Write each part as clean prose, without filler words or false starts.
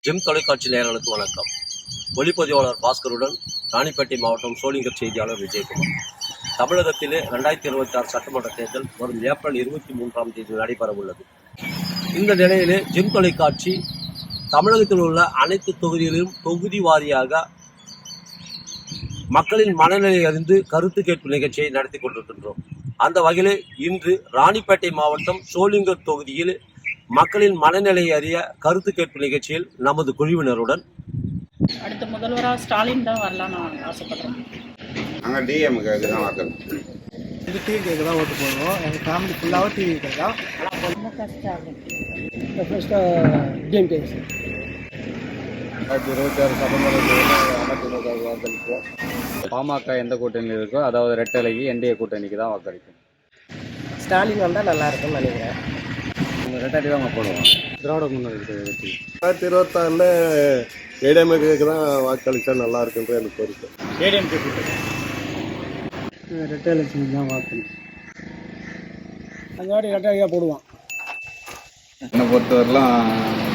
Gym தொலைக்காட்சி நேயர்களுக்கு வணக்கம். ஒளிப்பதிவாளர் பாஸ்கருடன் ராணிப்பேட்டை மாவட்டம் சோளிங்கர் செய்தியாளர் விஜயகுமார். தமிழகத்திலே 2026 சட்டமன்ற தேர்தல் வரும் ஏப்ரல் 23 நடைபெற உள்ளது. இந்த நிலையிலே ஜிம் தொலைக்காட்சி தமிழகத்தில் உள்ள அனைத்து தொகுதிகளிலும் தொகுதி வாரியாக மக்களின் மனநிலை அறிந்து கருத்து கேட்பு நிகழ்ச்சியை நடத்தி கொண்டிருக்கின்றோம். அந்த வகையிலே இன்று ராணிப்பேட்டை மாவட்டம் சோளிங்கர் தொகுதியில் மக்களின் மனநிலை அறிய கருத்து கேட்பு நிகழ்ச்சியில் நமது குழுவினருடன் அடுத்த முதல்வராக ஸ்டாலின் தான் வரலான்னு ஆசைப்படுறோம். நாங்கள் டிஎம்கே தான் வாக்கணும். இது டிவிக்கு தான் ஓட்டு போடுவோம். எங்கள் ஃபேமிலி ஃபுல்லாகவும் டிவிக்கு தான். டிஎம்கே 2026 சட்டமன்றத்தில் வாக்களிப்போம். பாமக எந்த கூட்டணியில் இருக்கோ, அதாவது ரெட்டலைக்கு என்டிஏ கூட்டணிக்கு தான் வாக்களிக்கும். ஸ்டாலின் வந்தால் நல்லா இருக்கும்னு நினைக்கிறேன். ரெட்டாடி தான் அவங்க போடுவோம். திராவிட முன்னேற்ற 2026 ஏடிஎம்கேக்கு தான் வாக்களித்தா நல்லா இருக்குன்ற எனக்கு கருத்து. ஏடிஎம்கே கூட்டணி ரெட்டை எலெக்ஷன் தான் வாக்களிக்கும். அந்த வாட்டி ரெட்டையாக போடுவான். என்னை பொறுத்தவரைலாம்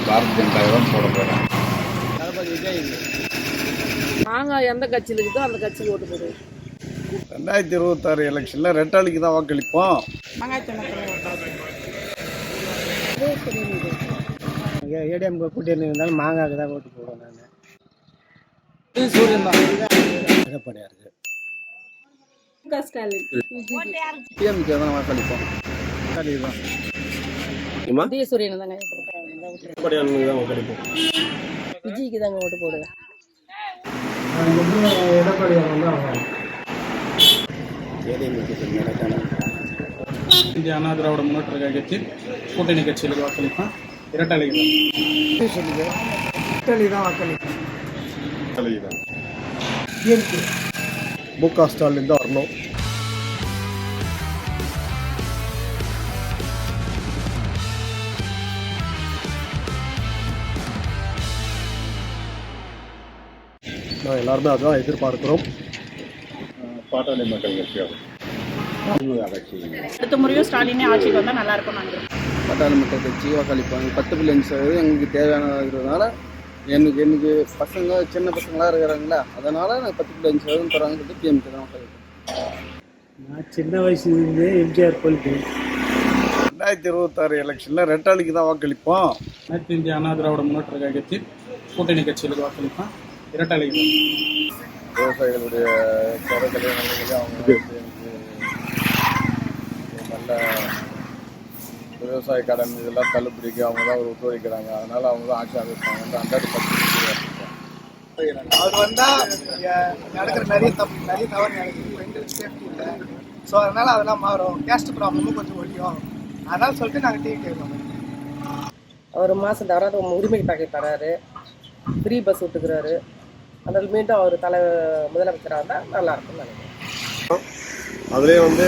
பாரதிய ஜனதா தான் போட போகிறேன். தளபதி விஜய். நாங்கள் எந்த கட்சியில் இருக்குதோ அந்த கட்சியில் ஓட்டு போடுவோம். 2026 எலெக்ஷனில் ரெட்டாளிக்கு தான் வாக்களிப்போம். ஏடிஎம்கே கூட்டணி இருந்தாலும் மாங்காய்க்கு தான் ஓட்டு போடுவேன். நான் சூரியன் தான் எடப்பாடியாக இருக்குது. டிஎம்கே தான் வாக்களிப்போம். சூரியன் தாங்க விஜய்க்கு தாங்க ஓட்டு போடுவேன். இந்திய அண்ணா திராவிட முன்னேற்ற கழகத்தில் கூட்டணி கட்சிகளுக்கு வாக்களிப்பேன். இரட்டலை தான் வாக்களிப்பேன். முக ஸ்டாலின் தான் வரணும். நான் எல்லாருமே அதான் எதிர்பார்க்கிறோம். பாட்டாளி மக்கள் கட்சியாகும். அடுத்த முறையும் ஸ்டாலினே ஆட்சிக்கு வந்தால் நல்லா இருக்கும் நினைக்கிறேன். பாட்டாளி மக்கள் கட்சி வாக்களிப்பாங்க. 10.5% எங்களுக்கு தேவையானதுனால எனக்கு பசங்க சின்ன பசங்களாக இருக்கிறாங்களா, அதனால் நான் 10.5% தராங்கன்னு சொல்லிட்டு டிஎம்கே தான் வாக்களிப்பேன். நான் சின்ன வயசுலேருந்தே எம்ஜிஆர் கொள்கை. 2026 எலெக்ஷனில் ரெட்டாளிக்கு தான் வாக்களிப்போம். அனைத்து இந்திய அண்ணா திராவிட முன்னேற்ற கழகத்தில் கூட்டணி கட்சிகளுக்கு வாக்களிப்பேன். இரட்டலை விவசாயிகளுடைய குறைகளை அவங்க நல்ல விவசாய கடன் இதெல்லாம் தள்ளுபடிக்கு அவங்க தான் ஒரு ஒத்துழைக்கிறாங்க. அதனால் அவங்க தான் ஆட்சி அமைப்பாங்க. வந்து அண்டாடி அவர் வந்தால் நடக்கிற நிறைய தவறு நடக்குது. பெண்களுக்கு சேஃப்டி இல்லை. ஸோ அதனால் அதெல்லாம் மாறும். கேஸ்ட் ப்ராப்ளமும் கொஞ்சம் ஒழியும். அதனால் சொல்லிட்டு நாங்கள் டிவி கேட்கணும். அவர் மாதம் தவறாத உரிமை தொகை தராரு, ஃப்ரீ பஸ் விட்டுக்கிறாரு. அதில் மீண்டும் அவர் முதலமைச்சராக இருந்தால் நல்லா இருக்கும்னு நினைக்கிறேன். அதிலே வந்து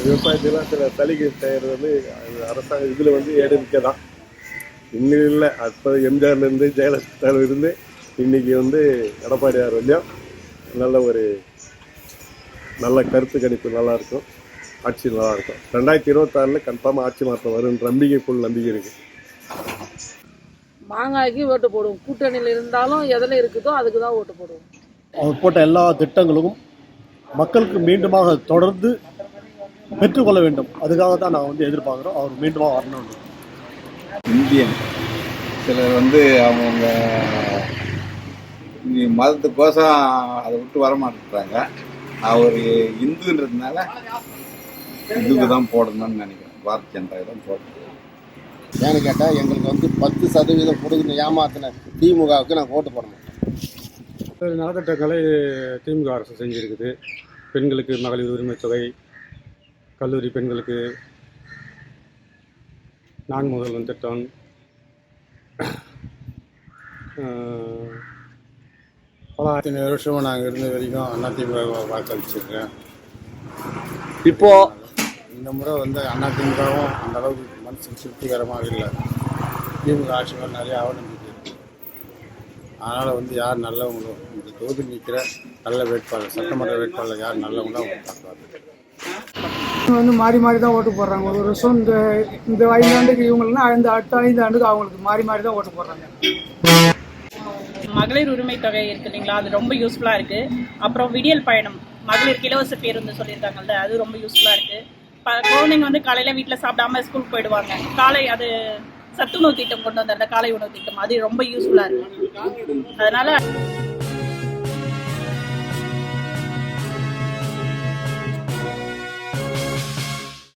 விவசாயத்துலாம் சில சலுகை செய்கிறது அரசாங்கம் இதில் ஏடிஎம்கே தான். இன்னும் இல்லை, அப்போ எம்ஜிஆர்லேருந்து ஜெயலலிதாவிலிருந்து இன்னைக்கு எடப்பாடியார் வரையும் நல்ல கருத்து கணிப்பு நல்லாயிருக்கும். ஆட்சி நல்லாயிருக்கும். 2026 கன்ஃபார்மாக ஆட்சி மாற்றம் வரும்ன்ற நம்பிக்கைக்குள் நம்பிக்கை இருக்குது. மாங்காய்க்கு ஓட்டு போடுவோம். கூட்டணியில் இருந்தாலும் எதில் இருக்குதோ அதுக்கு தான் ஓட்டு போடுவோம். அவர் போட்ட எல்லா திட்டங்களும் மக்களுக்கு மீண்டுமாக தொடர்ந்து பெற்றுக்கொள்ள வேண்டும். அதுக்காக தான் நான் எதிர்பார்க்குறோம். அவர் மீண்டுமாக வரணும். இந்தியன் சிலர் அவங்க மதத்துக்கோசம் அதை விட்டு வரமாட்டேறாங்க. அவர் இந்துன்றதுனால இந்துக்கு தான் போடணும்னு நினைக்கிறேன். பாரதிய ஜனதா தான் போடணும். ஏன்னு கேட்டால் எங்களுக்கு 10% கொடுக்குன்னு ஏமாத்தின திமுகவுக்கு நாங்கள் ஓட்டு போட மாட்டோம். நலத்திட்டங்களை திமுக அரசு செஞ்சுருக்குது. பெண்களுக்கு மகளிர் உரிமை தொகை, கல்லூரி பெண்களுக்கு 4 முதல்வன் திட்டம், பல 17 வருஷமாக நாங்கள் இருந்த வரைக்கும் அதிமுக வாக்களிச்சிருக்கேன். இப்போது இந்த முறை அதிமுகவும் அந்த அளவுக்கு மனசுக்கு திருப்திகரமாக இல்லை. திமுக ஆட்சி மேலே நிறைய அவநம்பிக்கை இருக்குது. அதனால் யார் நல்லவங்களோ இந்த தொகுதி நிற்கிற நல்ல வேட்பாளர், சட்டமன்ற வேட்பாளர் யார் நல்லவங்களோ அவங்க பார்க்குறாங்க. மாறி மாறி தான் ஓட்டு போடுறாங்க. ஒரு வருஷம் இந்த 5 ஆண்டுக்கு இவங்கன்னா அடுத்த 5 ஆண்டுக்கு அவங்களுக்கு மாறி மாறி தான் ஓட்டு போடுறாங்க. மகளிர் உரிமை தொகை இருக்கு இல்லைங்களா, அது ரொம்ப யூஸ்ஃபுல்லாக இருக்குது. அப்புறம் விடியல் பயணம், மகளிருக்கு இலவச பேருந்து சொல்லியிருக்காங்கல்ல, அது ரொம்ப யூஸ்ஃபுல்லாக இருக்குது. குழந்தைங்க வந்து காலையில் வீட்டில் சாப்பிடாம ஸ்கூலுக்கு போயிடுவாங்க. காலை அது சத்துணவு திட்டம் கொண்டு வந்த காலை உணவு திட்டம் அது ரொம்ப யூஸ்ஃபுல்லாக இருக்குது. அதனால்